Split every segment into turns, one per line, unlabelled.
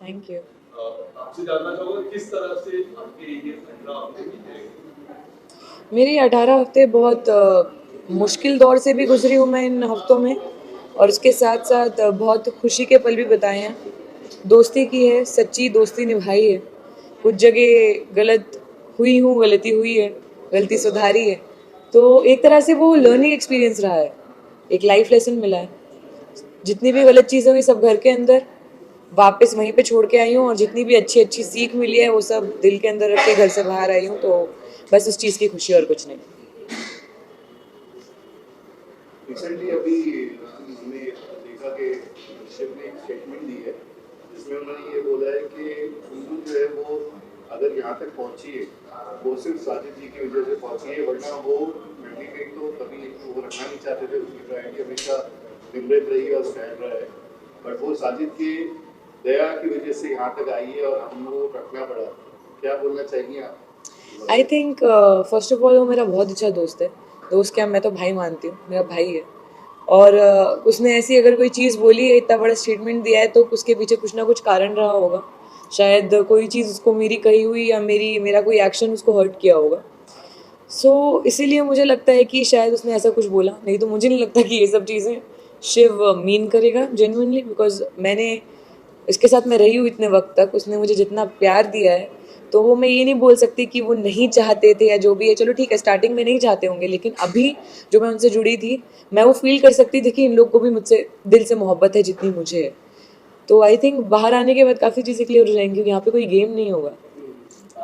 Thank you.
आपसे जानना चाहूँगा किस तरह से आपके ये 15 हफ्ते बीते?
मेरी 18 हफ्ते बहुत मुश्किल दौर से भी गुजरी हूँ मैं इन हफ्तों में, और उसके साथ साथ बहुत खुशी के पल भी बताए हैं। दोस्ती की है, सच्ची दोस्ती निभाई है। कुछ जगह गलत हुई हूँ, गलती हुई है, गलती सुधारी है। तो एक तरह से वो लर्निंग एक्सपीरियंस रहा है, एक लाइफ लेसन मिला है। जितनी भी गलत चीज़ें हुई सब घर के अंदर वापस वहीं पे छोड़ के आई हूँ, और जितनी भी अच्छी अच्छी सीख मिली है वो सब दिल के अंदर रख के घर से बाहर आई हूँ। तो बस इस चीज़ की खुशी और कुछ नहीं।
रिसेंटली अभी हमने देखा कि शिव ने एक स्टेटमेंट दी है जिसमें उन्होंने ये बोला है कि कुल्लू जो है वो अगर यहाँ तक पहुँची है वो सिर्फ साजिद जी की वजह से पहुँची है, वरना वो मंडी में तो कभी वो रखना नहीं चाहते थे। उसकी प्रायोरिटी हमेशा निमृत रही है और स्टैंड रहा है, बट वो साजिद की दया की वजह से यहाँ तक आई है और हमको रखना पड़ा। क्या बोलना चाहेंगे आप?
I think first of all वो मेरा बहुत अच्छा दोस्त है। दोस्त क्या, मैं तो भाई मानती हूँ, मेरा भाई है। और उसने ऐसी अगर कोई चीज़ बोली है, इतना बड़ा स्टेटमेंट दिया है, तो उसके पीछे कुछ ना कुछ कारण रहा होगा। शायद कोई चीज़ उसको मेरी कही हुई या मेरा कोई एक्शन उसको हर्ट किया होगा। इसीलिए मुझे लगता है कि शायद उसने ऐसा कुछ बोला, नहीं तो मुझे नहीं लगता कि ये सब चीज़ें शिव मीन करेगा जेन्युइनली। बिकॉज मैंने इसके साथ मैं रही हूँ इतने वक्त तक, उसने मुझे जितना प्यार दिया है, तो वो मैं ये नहीं बोल सकती कि वो नहीं चाहते थे या जो भी है। चलो ठीक है, स्टार्टिंग में नहीं चाहते होंगे, लेकिन अभी जो मैं उनसे जुड़ी थी, मैं वो फील कर सकती थी कि इन लोग को भी मुझसे दिल से मोहब्बत है जितनी मुझे है। तो आई थिंक बाहर आने के बाद काफ़ी चीज़ें क्लियर हो जाएंगी, क्योंकि यहाँ पे कोई गेम नहीं होगा।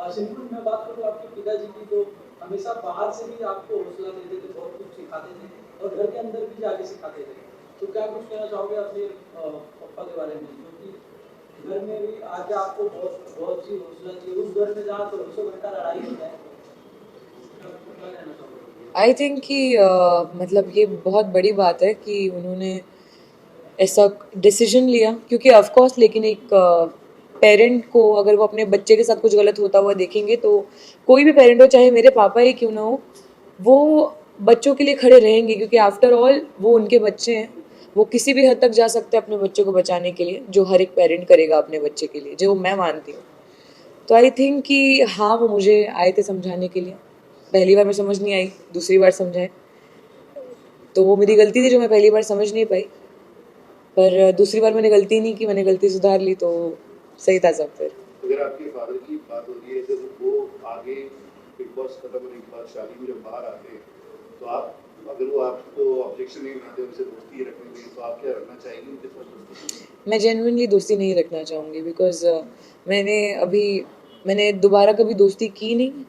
सिंपल मैं बात करूँ आपके पिताजी की, तो हमेशा बाहर से भी आपको हौसला देते थे, बहुत कुछ सिखाते थे और घर के अंदर भी जाके सिखाते थे। तो क्या कुछ कहना चाहोगे अपने पापा के बारे में, क्योंकि घर में भी आके आपको बहुत बहुत सी हौसला चाहिए, उस घर में जहाँ 24 घंटा लड़ाई होता है। क्या कहना चाहोगे?
आई थिंक कि मतलब ये बहुत बड़ी बात है कि उन्होंने ऐसा डिसीजन लिया, क्योंकि ऑफ कोर्स, लेकिन एक पेरेंट को अगर वो अपने बच्चे के साथ कुछ गलत होता हुआ देखेंगे, तो कोई भी पेरेंट हो, चाहे मेरे पापा ही क्यों ना हो, वो बच्चों के लिए खड़े रहेंगे, क्योंकि आफ्टर ऑल वो उनके बच्चे हैं। वो किसी भी हद तक जा सकते हैं अपने बच्चे को बचाने के लिए, जो हर एक पेरेंट करेगा अपने बच्चे के लिए, जो मैं मानती हूँ। तो आई थिंक कि हाँ, वो मुझे आए थे समझाने के लिए। पहली बार मैं समझ नहीं आई, दूसरी बार समझाए, तो वो मेरी गलती थी जो मैं पहली बार समझ नहीं पाई। पर दूसरी बार मैंने गलती नहीं की, मैंने गलती सुधार ली, तो सही था सब फिर।
अगर आपके फादर की बात हो रही है, जब वो आगे बिग बॉस खत्म होने के बाद शादी में जब बाहर आते हैं, तो आप अगर वो आपको ऑब्जेक्शन नहीं बनाते उनसे दोस्ती रखने में, तो आप क्या रखना चाहेंगे उनके साथ दोस्ती?
मैं जेन्युइनली दोस्ती नहीं रखना चाहूँगी, बिकॉज मैंने अभी मैंने दोबारा कभी दोस्ती की नहीं।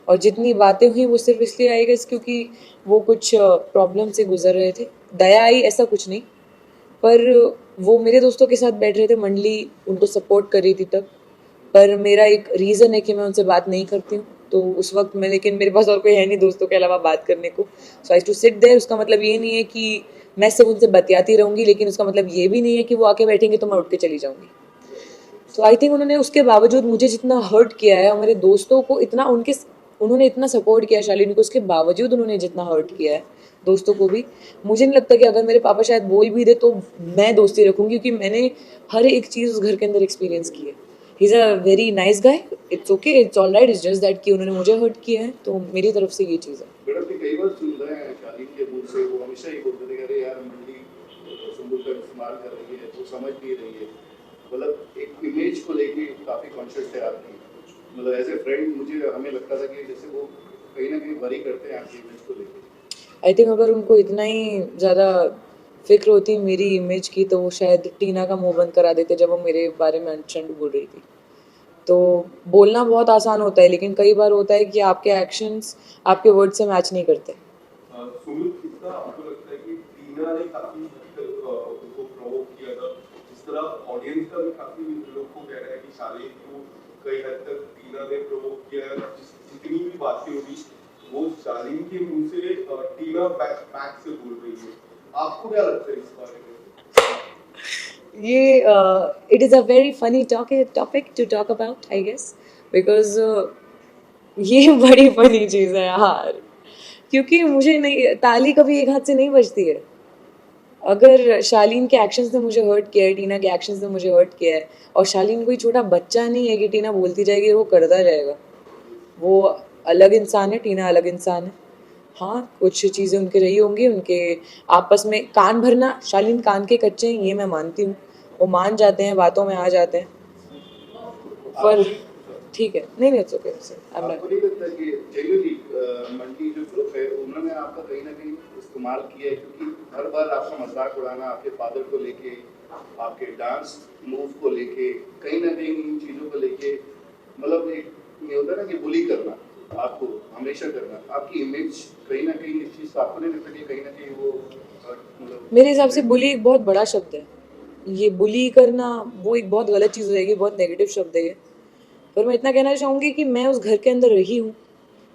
और जितनी बातें हुई वो सिर्फ इसलिए आई गेस क्योंकि वो कुछ प्रॉब्लम से गुजर रहे थे। दया आई ऐसा कुछ नहीं, पर वो मेरे दोस्तों के साथ बैठ रहे थे, मंडली उनको सपोर्ट कर रही थी तब। पर मेरा एक रीज़न है कि मैं उनसे बात नहीं करती हूँ, तो उस वक्त मैं, लेकिन मेरे पास और कोई है नहीं दोस्तों के अलावा बात करने को। सो आई टू सिट देयर। उसका मतलब ये नहीं है कि मैं सिर्फ उनसे बतियाती रहूँगी, लेकिन उसका मतलब ये भी नहीं है कि वो आके बैठेंगे तो मैं उठ के चली जाऊँगी। तो आई थिंक उन्होंने उसके बावजूद मुझे जितना हर्ट किया है, और मेरे दोस्तों को इतना उन्होंने इतना सपोर्ट किया शालिनी को, उसके बावजूद उन्होंने जितना हर्ट किया है दोस्तों को भी, मुझे नहीं लगता कि अगर मेरे पापा शायद बोल भी दे तो मैं दोस्ती रखूँगी, क्योंकि मैंने हर एक चीज़ उस घर के अंदर एक्सपीरियंस की है। He is a very nice guy, it's okay, it's all right, it's just that कि उन्होंने मुझे हर्ट किया है, तो मेरी तरफ से ये चीज़ है।
मैडम ने कई बार सुन रहे हैं शालीन के मुंह से, वो हमेशा ही बोलते थे कि अरे यार मंडली सुंदर का इस्तेमाल कर रही है, वो समझ नहीं रही है। मतलब एक इमेज को लेके काफ़ी कॉन्शियस है आपकी। मतलब एज ए फ्रेंड मुझे हमें लगता था कि जैसे वो कहीं ना कहीं वरी करते हैं आपकी इमेज को लेके।
आई थिंक अगर उनको इतना ही ज़्यादा फिक्र होती मेरी इमेज की, तो वो शायद टीना का मुंह बंद करा देते जब वो मेरे बारे में अनचंड बोल रही थी। तो बोलना बहुत आसान होता है, लेकिन कई बार होता है कि आपके एक्शंस आपके वर्ड से मैच नहीं करते।
सुमित, कितना आपको लगता है कि टीना ने काफी हद तक उनको प्रोवोक किया था? जिस तरह ऑडियंस का भी काफी लोग को कह रहा है कि शालीन को कई हद तक टीना ने प्रोवोक किया है। जितनी भी बातें हुई वो शालीन के मुंह से टीना बैक से बोल रही है। आपको क्या लगता है इस बारे में?
ये it is a very funny topic to talk about, I guess, because ये बड़ी फनी चीज़ है यार। क्योंकि मुझे नहीं, ताली कभी एक हाथ से नहीं बजती है। अगर शालीन के एक्शंस ने मुझे हर्ट किया है, टीना के एक्शंस ने मुझे हर्ट किया है, और शालीन कोई छोटा बच्चा नहीं है कि टीना बोलती जाएगी वो करता जाएगा। वो अलग इंसान है, टीना अलग इंसान है। हाँ, कुछ चीज़ें उनके रही होंगी, उनके आपस में कान भरना, शालीन कान के कच्चे हैं ये मैं मानती हूँ, वो मान जाते हैं, बातों में आ जाते हैं, पर ठीक है, नहीं नहीं, इट्स ओके,
आपको नहीं लगता कि जेन्युइनली मंडी जो ग्रुप है उन्होंने आपका कहीं ना कहीं इस्तेमाल किया है, क्योंकि हर बार आपका मजाक उड़ाना आपके फादर को लेके, आपके डांस मूव को लेके, कहीं ना कहीं इन चीज़ों को लेके, मतलब एक ये होता है ना कि बुली करना आपको हमेशा करना, आपकी इमेज कहीं ना कहीं इस चीज़ आपको नहीं लगता कि कहीं ना कहीं वो मतलब
मेरे हिसाब से बुली एक बहुत बड़ा शब्द है। ये बुली करना वो एक बहुत गलत चीज़ हो जाएगी, बहुत नेगेटिव शब्द है ये। पर मैं इतना कहना चाहूँगी कि मैं उस घर के अंदर रही हूँ,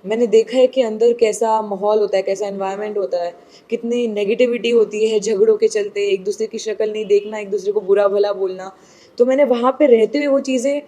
मैंने देखा है कि अंदर कैसा माहौल होता है, कैसा एनवायरनमेंट होता है, कितनी नेगेटिविटी होती है झगड़ों के चलते, एक दूसरे की शक्ल नहीं देखना, एक दूसरे को बुरा भला बोलना। तो मैंने वहाँ पे रहते हुए वो चीज़ें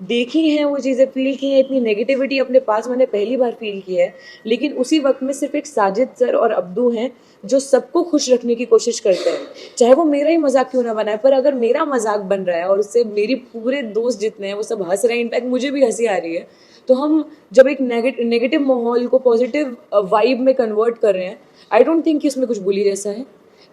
देखी हैं, वो चीज़ें फील की हैं, इतनी नेगेटिविटी अपने पास मैंने पहली बार फील की है। लेकिन उसी वक्त में सिर्फ एक साजिद सर और अब्दू हैं जो सबको खुश रखने की कोशिश करते हैं, चाहे वो मेरा ही मजाक क्यों ना बनाए, पर अगर मेरा मजाक बन रहा है और उससे मेरी पूरे दोस्त जितने हैं वो सब हंस रहे हैं, इनफैक्ट मुझे भी हंसी आ रही है, तो हम जब एक नेगेटिव माहौल को पॉजिटिव वाइब में कन्वर्ट कर रहे हैं, आई डोंट थिंक कि इसमें कुछ बुली जैसा है।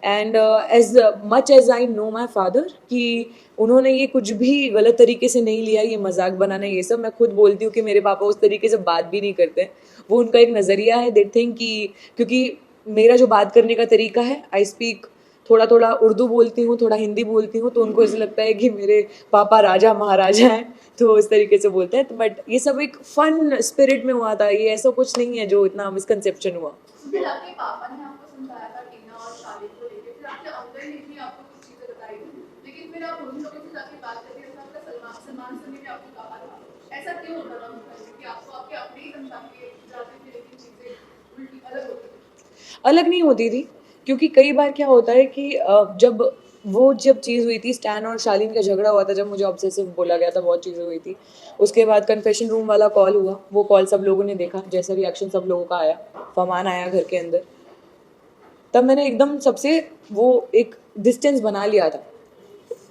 And as much as I know my father कि उन्होंने ये कुछ भी गलत तरीके से नहीं लिया, ये मजाक बनाना ये सब, मैं खुद बोलती हूँ कि मेरे पापा उस तरीके से बात भी नहीं करते, वो उनका एक नज़रिया है, दे थिंक कि क्योंकि मेरा जो बात करने का तरीका है, आई स्पीक थोड़ा थोड़ा उर्दू बोलती हूँ, थोड़ा हिंदी बोलती हूँ, तो उनको ऐसा लगता है कि मेरे पापा राजा महाराजा हैं, तो इस तरीके से बोलते हैं। बट ये सब एक फन स्पिरिट में हुआ था, ये ऐसा कुछ नहीं है जो इतना मिसकंसेप्शन हुआ।
फिर आपके पापा ने आपको समझाया था टीना और शादी को लेके, फिर आपके अंकल ने भी आपको कुछ चीजें बताई थी, लेकिन फिर आप उन लोगों से जाके बात करते हैं, आपका सलमान सर ने भी आपको कहा था, ऐसा क्यों होता था उनका, क्योंकि आपको आपके अपने ही समझा के जाते थे लेकिन चीजें उल्टी अलग होती थी?
अलग नहीं होती थी, क्योंकि कई बार क्या होता है कि जब चीज़ हुई थी, स्टैन और शालीन का झगड़ा हुआ था, जब मुझे ऑब्सेसिव बोला गया था, बहुत चीज़ें हुई थी, उसके बाद कन्फेशन रूम वाला कॉल हुआ, वो कॉल सब लोगों ने देखा, जैसा रिएक्शन सब लोगों का आया, फरमान आया घर के अंदर, तब मैंने एकदम सबसे वो एक डिस्टेंस बना लिया था।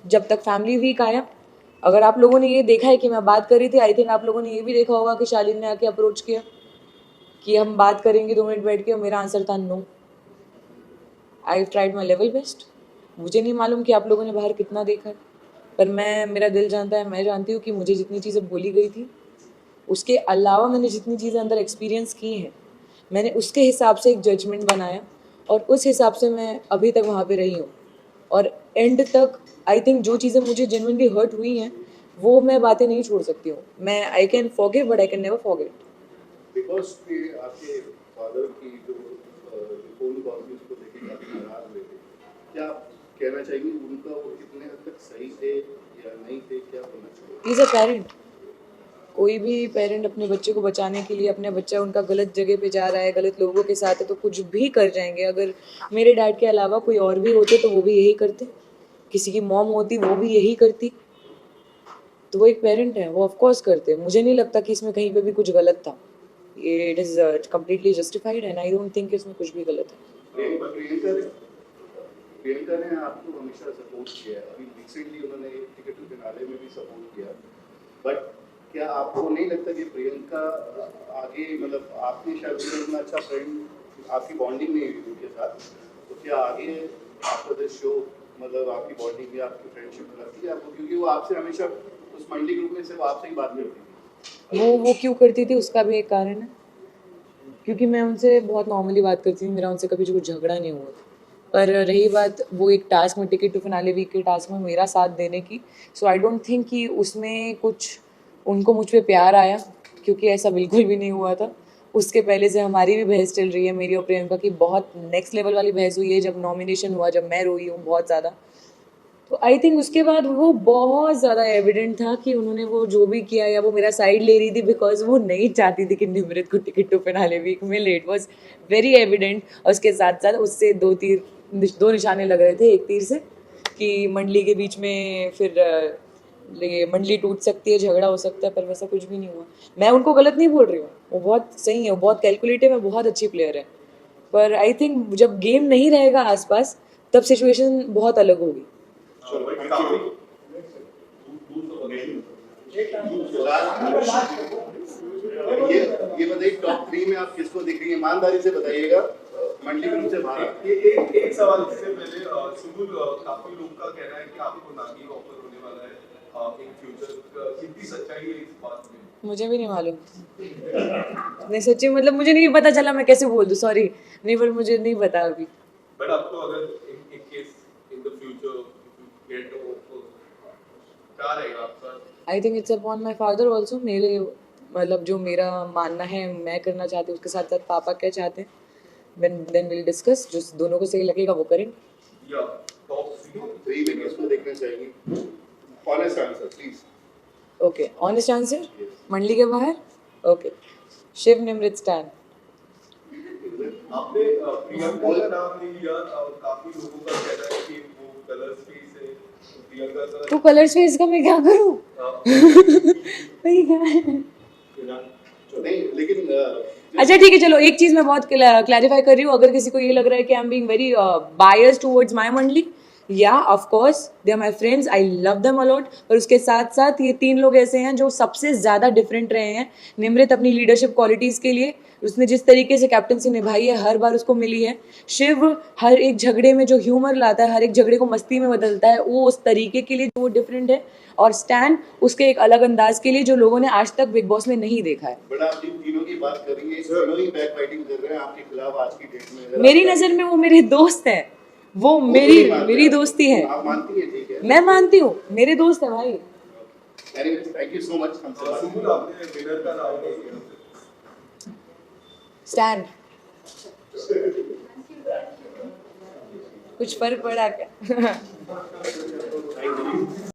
जब तक फैमिली वीक आया, अगर आप लोगों ने ये देखा है कि मैं बात कर रही थी, आई थिंक आप लोगों ने ये भी देखा होगा कि शालीन ने आके अप्रोच किया कि हम बात करेंगे 2 मिनट बैठ के, और मेरा आंसर था no. I tried my level best. मुझे नहीं मालूम कि आप लोगों ने बाहर कितना देखा है, पर मेरा दिल जानता है, मैं जानती हूँ कि मुझे जितनी चीज़ें बोली गई थी, उसके अलावा मैंने जितनी चीज़ें अंदर एक्सपीरियंस की हैं, मैंने उसके हिसाब से एक जजमेंट बनाया, और उस हिसाब से मैं अभी तक वहाँ पे रही हूँ। और एंड तक आई थिंक जो चीज़ें मुझे जेन्युइनली हर्ट हुई हैं, वो मैं बातें नहीं छोड़ सकती हूँ। मैं I can forgive but I can never forget.
Because कि आपके फादर की जो फोन कॉल्स को लेके काफी नाराज हुए थे, क्या आप कहना चाहेंगे उनका वो कितने हद तक सही थे या नहीं थे, क्या बोलना चाहिए?
इज अ पेरेंट, कोई भी पेरेंट अपने बच्चे को बचाने के लिए, अपने बच्चा उनका गलत जगह पे जा रहा है, गलत लोगों के साथ है, तो कुछ भी कर जाएंगे। अगर मेरे डैड के अलावा कोई और भी होते तो वो भी यही करते, किसी की मॉम होती वो भी यही करती, तो वो एक पेरेंट है, वो ऑफकोर्स करते। मुझे नहीं लगता कि इसमें कहीं पे भी कुछ गलत था, it is completely justified and I don't think इसमें कुछ भी गलत है।
प्रियंका ने आपको हमेशा सपोर्ट किया है, अभी रिसेंटली उन्होंने टिकट टू फिनाले में भी सपोर्ट किया, बट क्या आपको नहीं लगता कि प्रियंका आगे, मतलब आपने शायद उनसे इतना अच्छा फ्रेंड, आपकी बॉन्डिंग नहीं हुई उनके साथ, तो क्या आगे आफ्टर द शो मतलब आपकी बॉन्डिंग या आपकी फ्रेंडशिप लगती है आपको, क्योंकि वो आपसे हमेशा उस मंडी ग्रुप में सिर्फ आपसे ही बात करती थी?
वो क्यों करती थी उसका भी एक कारण है, क्योंकि मैं उनसे बहुत नॉर्मली बात करती थी, मेरा उनसे कभी कुछ झगड़ा नहीं हुआ था। पर रही बात वो एक टास्क में, टिकट टू फिनाले वीक के टास्क में मेरा साथ देने की, सो आई डोंट थिंक कि उसमें कुछ उनको मुझ पे प्यार आया, क्योंकि ऐसा बिल्कुल भी नहीं हुआ था। उसके पहले से हमारी भी बहस चल रही है, मेरी और प्रियंका की बहुत नेक्स्ट लेवल वाली बहस हुई है, जब नॉमिनेशन हुआ, जब मैं रोई हूँ बहुत ज़्यादा। तो आई थिंक उसके बाद वो बहुत ज़्यादा एविडेंट था कि उन्होंने वो जो भी किया, या वो मेरा साइड ले रही थी बिकॉज वो नहीं चाहती थी कि निमृत को टिकट टू फिनाले वीक में लेट, वॉज वेरी एविडेंट। और उसके साथ साथ उससे दो निशाने लग रहे थे, एक तीर से कि मंडली के बीच में फिर ये मंडली टूट सकती है, झगड़ा हो सकता है, पर वैसा कुछ भी नहीं हुआ। मैं उनको गलत नहीं बोल रही हूँ, वो बहुत सही है, वो बहुत कैलकुलेटिव है, बहुत अच्छी प्लेयर है, पर आई थिंक जब गेम नहीं रहेगा आसपास तब सिचुएशन बहुत अलग होगी।
चलो
भाई,
थैंक यू। ये बताइए टॉप 3 में आप किसको देख रही हैं? ईमानदारी से बताइएगा, मंडली ग्रुप से बाहर।
एक सवाल इससे पहले सुबुल, काफी लोग का कहना है कि आपको नागी का ऑफर होने वाला है इन फ्यूचर, कितनी सच्चाई है इस बात में?
मुझे भी नहीं मालूम, नहीं सच्ची, मतलब मुझे नहीं पता चला, मैं कैसे बोल दूं, सॉरी, नहीं, पर मुझे नहीं पता अभी।
बट आपको अगर in case in the future get offer, क्या रहेगा आपका?
I think it's upon my father also. मेरे मतलब जो मेरा मानना है मैं करना चाहती हूँ, उसके साथ साथ पापा क्या चाहते हैं, देन विल डिस्कस, जो दोनों को सही लगेगा वो करेंगे।
या टॉप
3 में किसको देखना चाहेंगी? Honest answer please.
Okay, honest answer, मंडली के बाहर। ओके, शिव निमृत स्टैन।
आपने प्रियंका का नाम नहीं लिया, काफी लोगों का कहना है कि वो कलर स्पेस है, प्रियंका का
तो कलर स्पेस का मैं क्या करूँ? वही क्या है?
नहीं लेकिन
अच्छा ठीक है, चलो एक चीज मैं बहुत क्लैरिफाई कर रही हूँ, अगर किसी को ये लग रहा है कि I am being very biased towards my मंडली, या of course they are my friends, I love them a lot, पर उसके साथ साथ ये 3 लोग ऐसे हैं जो सबसे ज्यादा डिफरेंट रहे हैं। निमृत अपनी लीडरशिप क्वालिटीज के लिए, उसने जिस तरीके से कैप्टनसी निभाई है हर बार उसको मिली है। शिव हर एक झगड़े में जो ह्यूमर लाता है, हर एक झगड़े को मस्ती में बदलता है, वो उस तरीके के लिए जो डिफरेंट है। और स्टैन उसके एक अलग अंदाज के लिए जो लोगों ने आज तक बिग बॉस में नहीं देखा है।
बड़ा आप जिन तीनों की बात कर रही है, तीनों ही बैक फाइटिंग कर रहे हैं आपके खिलाफ आज की डेट में।
मेरी नजर में वो मेरे दोस्त हैं, वो मेरी दोस्ती है।
आप मानती हैं? ठीक है,
मैं मानती हूँ, मेरे दोस्त है भाई।
Anyways thank you so much हमसे बात
सुबुल, आपने विनर का नाम नहीं लिया।
स्टैन, कुछ फर्क पड़ा क्या?
Thank you.